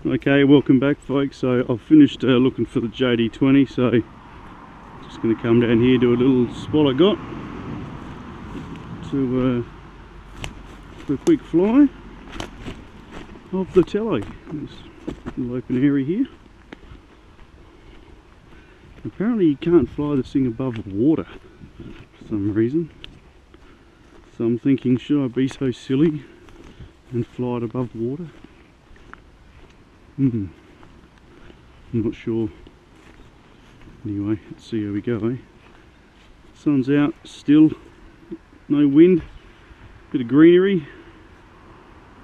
Okay, welcome back folks. So I've finished looking for the JD20, so just going to come down here, do a little spot I got to a quick fly of the Tello. There's a little open area here. Apparently you can't fly this thing above water for some reason. So I'm thinking, should I be so silly and fly it above water? I'm not sure. Anyway, let's see how we go, eh? Sun's out, still, no wind, bit of greenery.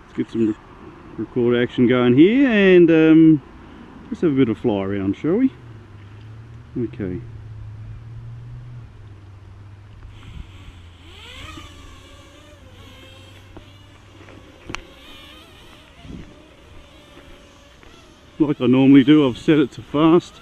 Let's get some record action going here and let's have a bit of fly around, shall we? Okay. Like I normally do, I've set it to fast.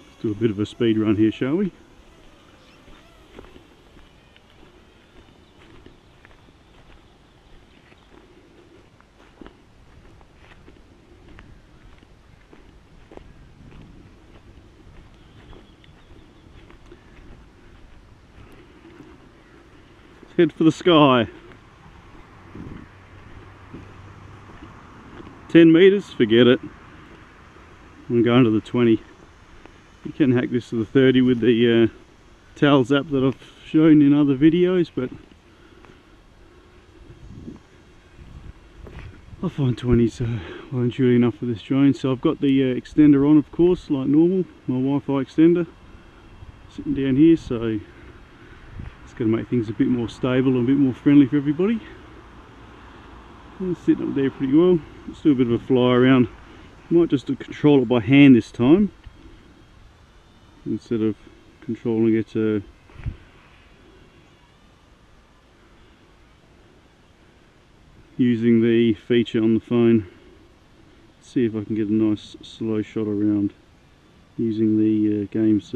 Let's do a bit of a speed run here, shall we? Head for the sky. 10 meters, forget it. I'm going to the 20. You can hack this to the 30 with the Towels app that I've shown in other videos, but I find 20's well and truly enough for this drone. So I've got the extender on, of course, like normal, my Wi-Fi extender sitting down here, so it's going to make things a bit more stable and a bit more friendly for everybody. And it's sitting up there pretty well. Let's do a bit of a fly around. Might just control it by hand this time instead of controlling it using the feature on the phone. Let's see if I can get a nice slow shot around using the game's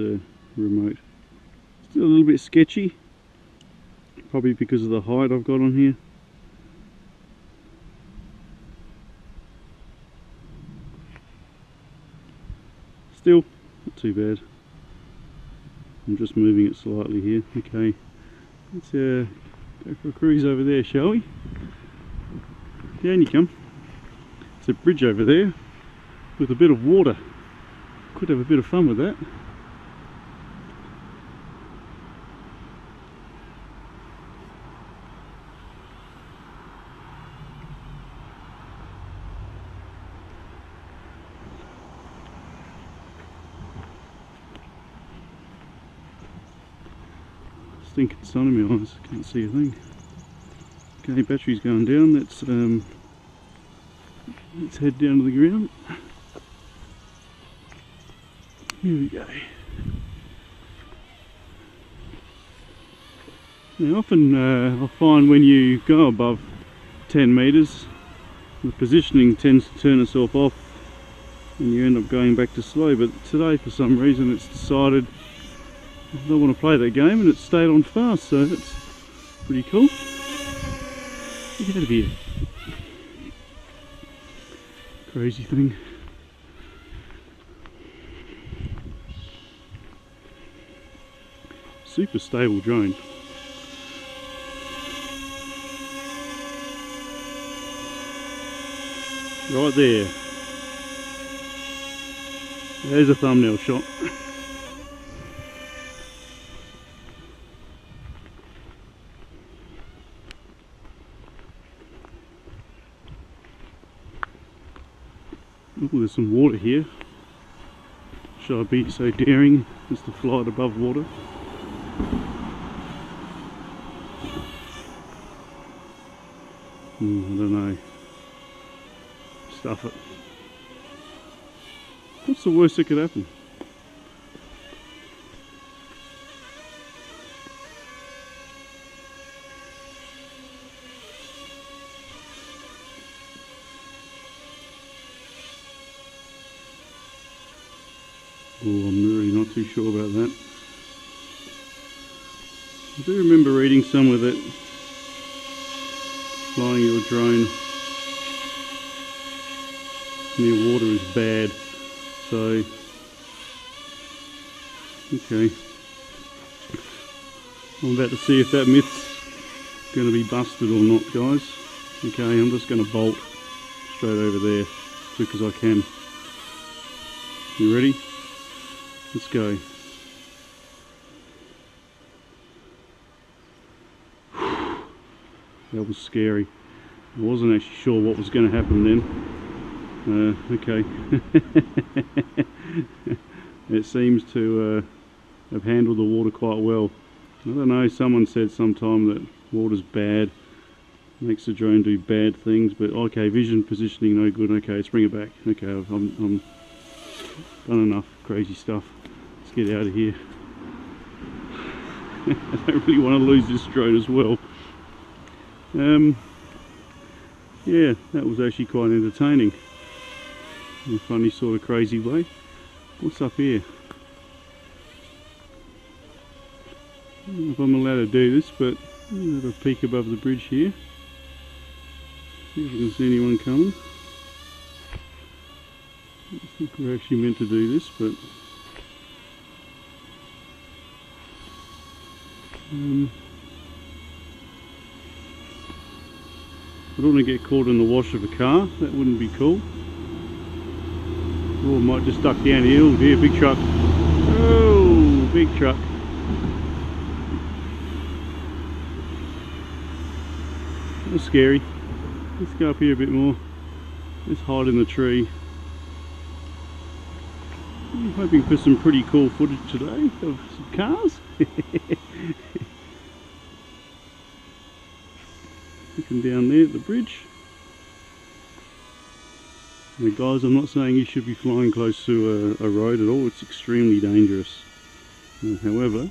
remote. Still a little bit sketchy, probably because of the height I've got on here. Still not too bad. I'm just moving it slightly here. Okay, let's go for a cruise over there, shall we? Down you come. It's a bridge over there with a bit of water. Could have a bit of fun with that. Stinking sun in my eyes, can't see a thing. Okay, battery's going down. Let's head down to the ground. Here we go. Now often I find when you go above 10 meters, the positioning tends to turn itself off and you end up going back to slow, but today for some reason it's decided I don't want to play that game and it stayed on fast, so that's pretty cool. Get out of here. Crazy thing. Super stable drone. Right there. There's a thumbnail shot. Oh, there's some water here. Should I be so daring as to fly it above water? I don't know. Stuff it. What's the worst that could happen? Oh, I'm really not too sure about that. I do remember reading somewhere that flying your drone near water is bad. So, okay. I'm about to see if that myth's going to be busted or not, guys. Okay, I'm just going to bolt straight over there as quick as I can. You ready? Let's go. That was scary. I wasn't actually sure what was going to happen then. Okay. It seems to have handled the water quite well. I don't know, someone said sometime that water's bad, makes the drone do bad things, but okay, vision positioning no good. Okay, let's bring it back. Okay, I'm done enough crazy stuff. Let's get out of here. I don't really want to lose this drone as well. Yeah, that was actually quite entertaining in a funny sort of crazy way. What's up here? I don't know if I'm allowed to do this, but I'll have a peek above the bridge here. See if we can see anyone coming. I think we're actually meant to do this, but I don't want to get caught in the wash of a car. That wouldn't be cool. Or I might just duck down here. Oh dear, big truck. Oh, big truck. That's scary. Let's go up here a bit more. Let's hide in the tree. I'm hoping for some pretty cool footage today of some cars. Looking down there at the bridge. Now guys, I'm not saying you should be flying close to a road at all. It's extremely dangerous. However,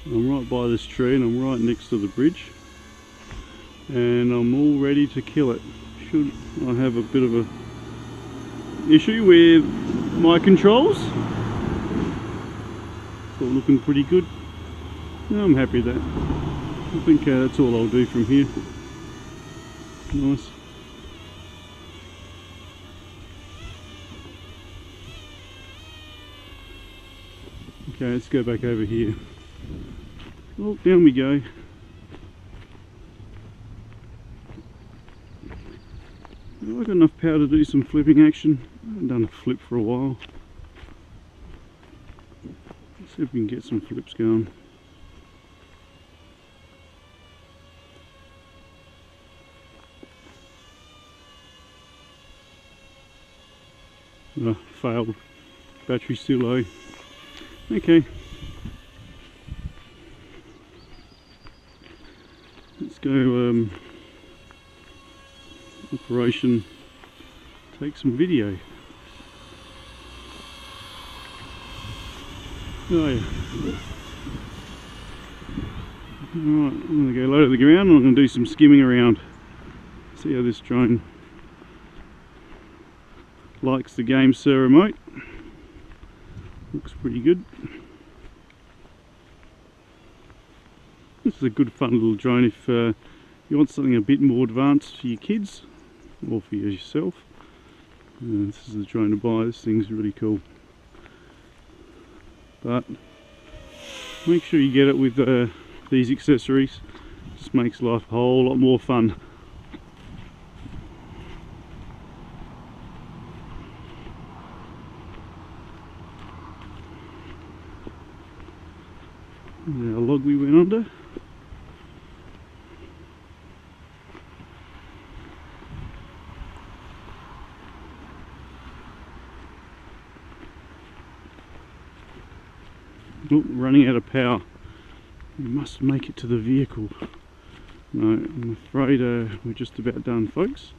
I'm right by this tree and I'm right next to the bridge. And I'm all ready to kill it. Should I have a bit of a issue with my controls? It's all looking pretty good. I'm happy with that. I think that's all I'll do from here. Nice. Okay, let's go back over here. Oh, down we go. I've got enough power to do some flipping action. I haven't done a flip for a while. Let's see if we can get some flips going. Failed. Battery's still low. Okay. Let's go operation take some video. Oh yeah. Alright, I'm going to go low to the ground and I'm going to do some skimming around. See how this drone likes the game Sir remote. Looks pretty good. This is a good fun little drone if you want something a bit more advanced for your kids or for yourself. This is the drone to buy. This thing's really cool. But make sure you get it with these accessories. Just makes life a whole lot more fun. There's our log we went under. Oh, running out of power. We must make it to the vehicle. No, I'm afraid we're just about done, folks.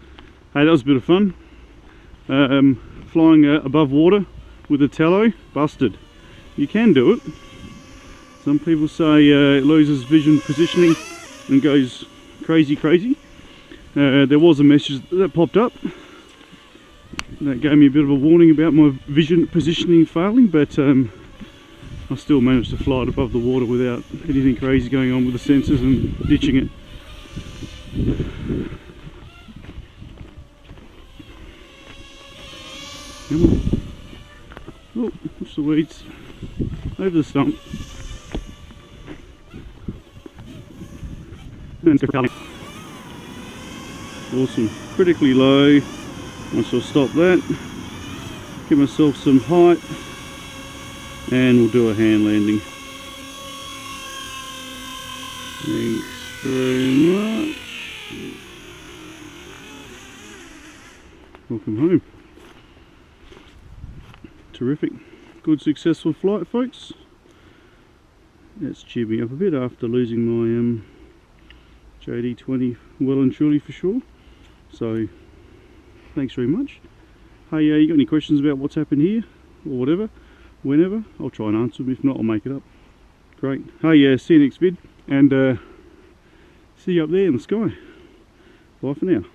Hey, that was a bit of fun. Flying above water with a Tello, busted. You can do it. Some people say it loses vision positioning and goes crazy. There was a message that popped up. That gave me a bit of a warning about my vision positioning failing, but I still managed to fly it above the water without anything crazy going on with the sensors and ditching it. Come on. Oh, watch the weeds. Over the stump. Awesome. Critically low. Once I'll stop that, give myself some height, and we'll do a hand landing. Thanks very much. Welcome home. Terrific. Good successful flight, folks. That's cheered me up a bit after losing my JD20 well and truly for sure. So thanks very much. Hey, you got any questions about what's happened here or whatever, whenever, I'll try and answer them. If not, I'll make it up. Great. Hey, see you next vid, and see you up there in the sky. Bye for now.